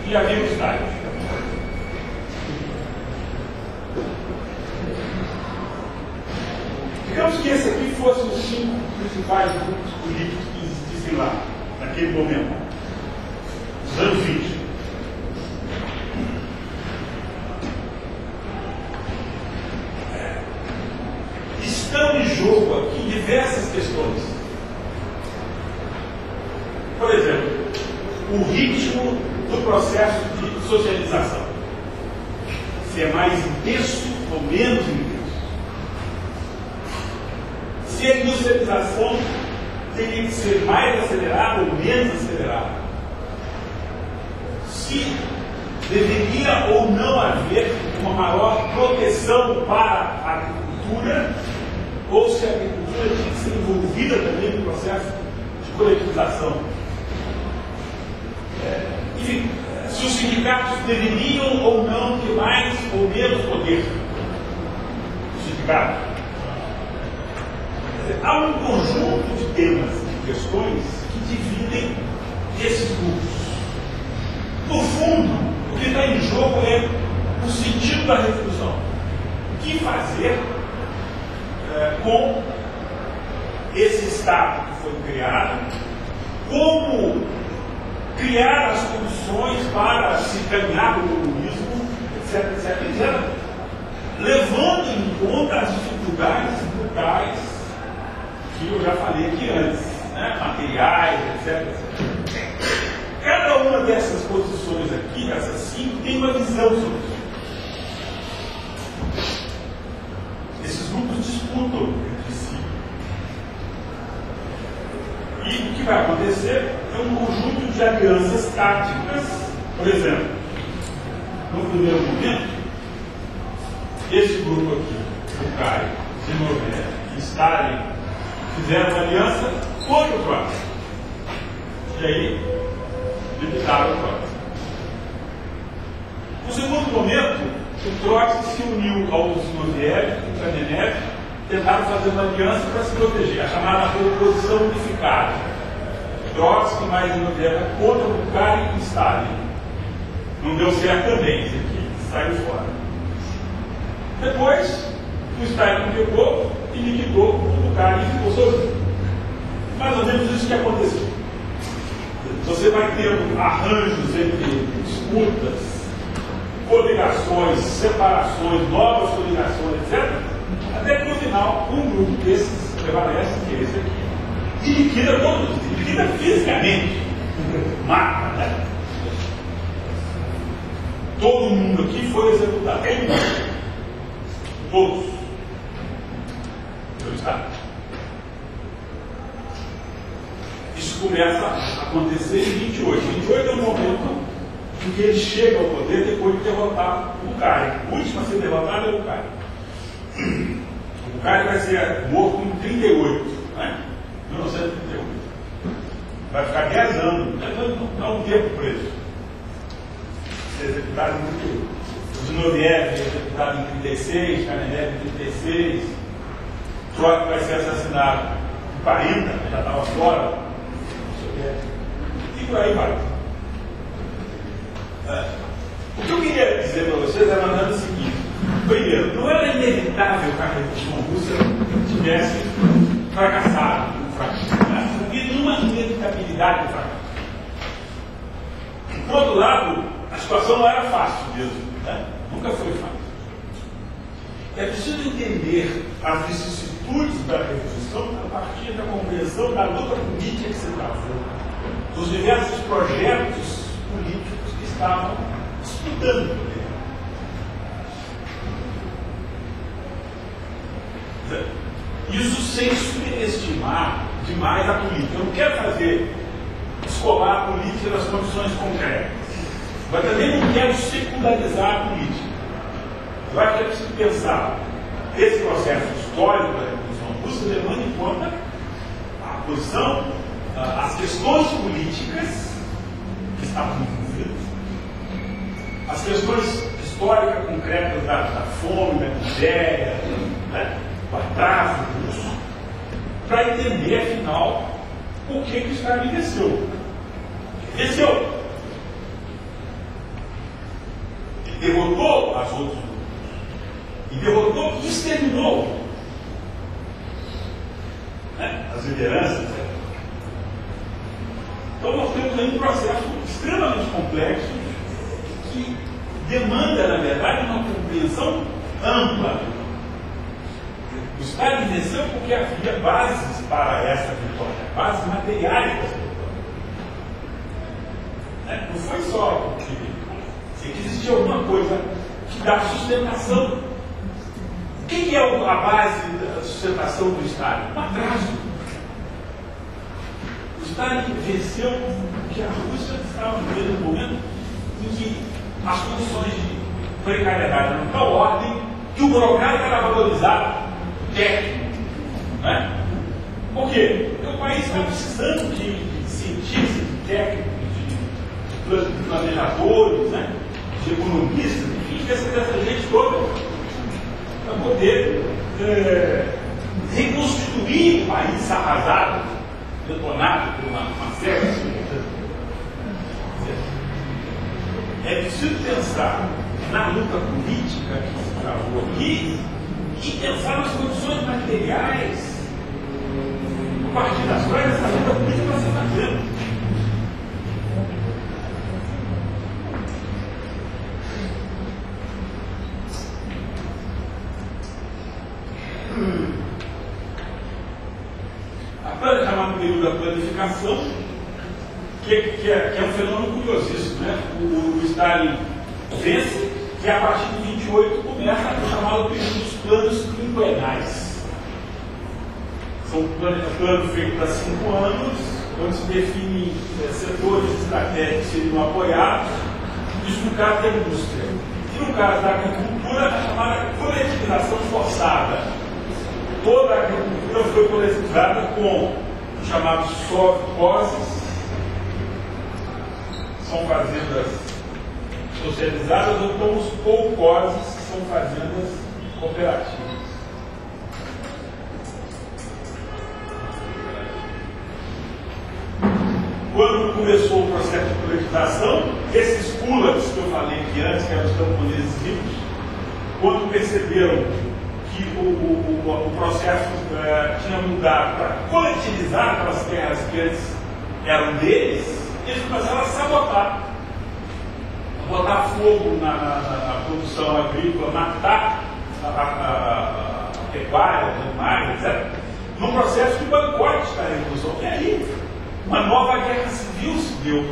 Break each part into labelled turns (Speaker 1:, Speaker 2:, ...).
Speaker 1: e havia o Stalin. Digamos que esse aqui fosse os 5 principais grupos políticos que existissem lá, naquele momento, nos anos 20. Estão em jogo aqui diversas questões. Por exemplo, o ritmo do processo de socialização. Se é mais intenso ou menos intenso. Se a industrialização teria que ser mais acelerada ou menos acelerada. Se deveria ou não haver uma maior proteção para a agricultura, ou se a agricultura tinha que ser envolvida também no processo de coletivização. Enfim, se os sindicatos deveriam ou não ter mais ou menos poder. Os sindicatos. Há um conjunto de temas e questões que dividem esses grupos. No fundo, o que está em jogo é o sentido da revolução. O que fazer com esse Estado que foi criado, como criar as condições para se caminhar para o comunismo, etc., levando em conta as dificuldades brutais que eu já falei aqui antes, né? Materiais, etc. Cada uma dessas posições aqui, essas 5, tem uma visão sobre isso. Esses grupos disputam entre si. E o que vai acontecer é um conjunto de alianças táticas. Por exemplo, no primeiro momento, esse grupo aqui, o Caio, Zinoviev e Stalin, fizeram uma aliança contra o Trotsky. E aí, limitaram o Trotsky. No segundo momento, o Trotsky se uniu ao Zinoviev e o Kamenev, tentaram fazer uma aliança para se proteger, a chamada oposição unificada. Trotsky mais Zinoviev contra o Bukharin e Stalin. Não deu certo também, isso aqui saiu fora. Depois, o Stalin pegou e liquidou o Bukharin e ficou sozinho. Mais ou menos isso que aconteceu. Você vai tendo arranjos entre disputas, coligações, separações, novas coligações, etc. Até que no final, um grupo desses prevalece, que é esse aqui, e liquida todos, liquida fisicamente, mata, né? Todo mundo aqui foi executado, todos. Isso começa a acontecer em 28. 28 é o momento em que ele chega ao poder depois de derrotar o Bukharin. O último a ser derrotado é o Bukharin. O Bukharin vai ser morto em 38, né? 1938. Vai ficar 10 anos, dá um tempo preso. Ser executado em 38. O Zinoviev é executado em 36, Kamenev em 36. Trotsky vai ser assassinado em 40, já estava fora. E por aí vai. O que eu queria dizer para vocês era o seguinte: primeiro, não era inevitável que a Revolução Russa tivesse fracassado, havia nenhuma inevitabilidade do fracasso. Por outro lado, a situação não era fácil mesmo, né? Nunca foi fácil. É preciso entender as vicissitudes da Revolução a partir da compreensão da luta política que se travou, dos diversos projetos políticos que estavam disputando o poder. Isso sem subestimar demais a política. Eu não quero descolar a política das condições concretas, mas também não quero secundarizar a política. Eu acho que é preciso pensar esse processo histórico da Revolução Russa levando em conta a posição, as questões políticas que estavam envolvidas, as questões históricas concretas da fome, da miséria, né, do atraso russo, para entender, afinal, o que o Stalin venceu. Venceu. derrotou as outros grupos. E derrotou e exterminou, né, as lideranças. Então nós temos aí um processo extremamente complexo que demanda, na verdade, uma compreensão ampla. O Estado venceu porque havia bases para essa vitória, bases materiais dessa vitória. Não foi só porque existia alguma coisa que dava sustentação. O que é a base da sustentação do Estado? Um atraso. O Estado venceu porque a Rússia estava vivendo um momento em que as condições de precariedade eram de tal ordem que o burocrata era valorizado, o técnico. Né? Por quê? Porque o país estava precisando de cientistas, de técnicos, de planejadores, né? De economistas, enfim, dessa gente toda, para poder reconstituir o país arrasado, detonado por uma série de coisas. É preciso pensar na luta política que se travou aqui e pensar nas condições materiais a partir das quais essa luta política vai se fazendo. Chamado período da planificação, que é um fenômeno curiosíssimo, né? O Stalin vence e a partir de 28 começa o chamado período dos planos quinquenais. São planos feitos para 5 anos, onde se definem setores estratégicos que seriam apoiados, isso no caso da indústria. E no caso da agricultura, a chamada coletivização forçada. Toda a agricultura foi coletivizada com os chamados sovkhozes, são fazendas socializadas, ou com os kolkhozes, que são fazendas cooperativas. Quando começou o processo de coletivização, esses kulaks que eu falei aqui antes, que eram os camponeses ricos, quando perceberam que o processo tinha mudado para coletivizar aquelas terras que antes eram deles, eles começaram a sabotar, a botar fogo na produção agrícola, matar a pecuária, os animais, etc., num processo de boicote da Revolução. E aí, uma nova guerra civil se deu.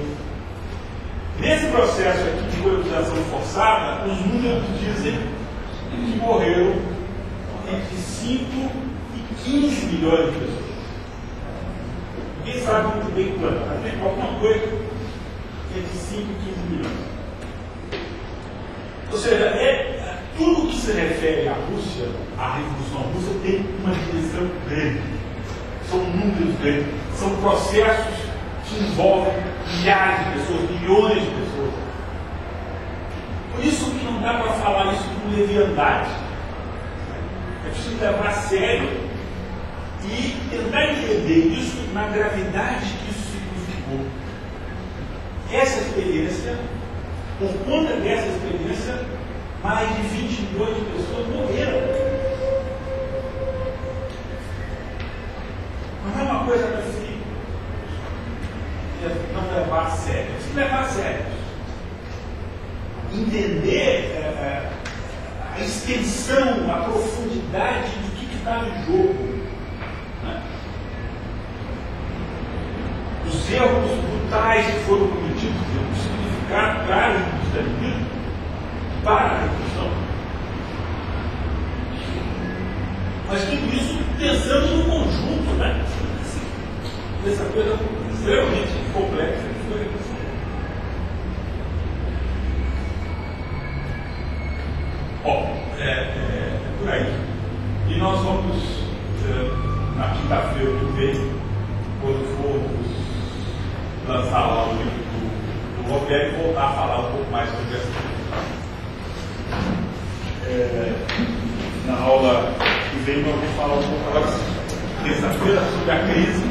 Speaker 1: Nesse processo aqui de coletivização forçada, os números dizem que morreram entre 5 e 15 milhões de pessoas. Ninguém sabe muito bem quanto, mas tem alguma coisa entre 5 e 15 milhões. Ou seja, tudo que se refere à Rússia, à Revolução Russa, tem uma dimensão grande. São números grandes, são processos que envolvem milhares de pessoas, milhões de pessoas. Por isso que não dá para falar isso com leviandade. É preciso levar a sério e tentar entender isso na gravidade que isso significou. Essa experiência, por conta dessa experiência, mais de 20 milhões de pessoas morreram. Não é uma coisa para se não levar a sério. Se levar a sério, entender a extensão, a profundidade do que está no jogo. Né? Os erros brutais que foram cometidos, o significado trágico do estalinismo para a Revolução. Mas tudo isso pensando no conjunto, né? Essa coisa extremamente complexa que foi a Revolução. Bom, por aí. E nós vamos, na quinta-feira que vem, quando formos lançar lá o livro do Roberto, voltar a falar um pouco mais sobre essa questão. Na aula que vem, nós vamos falar um pouco agora, terça-feira, sobre a crise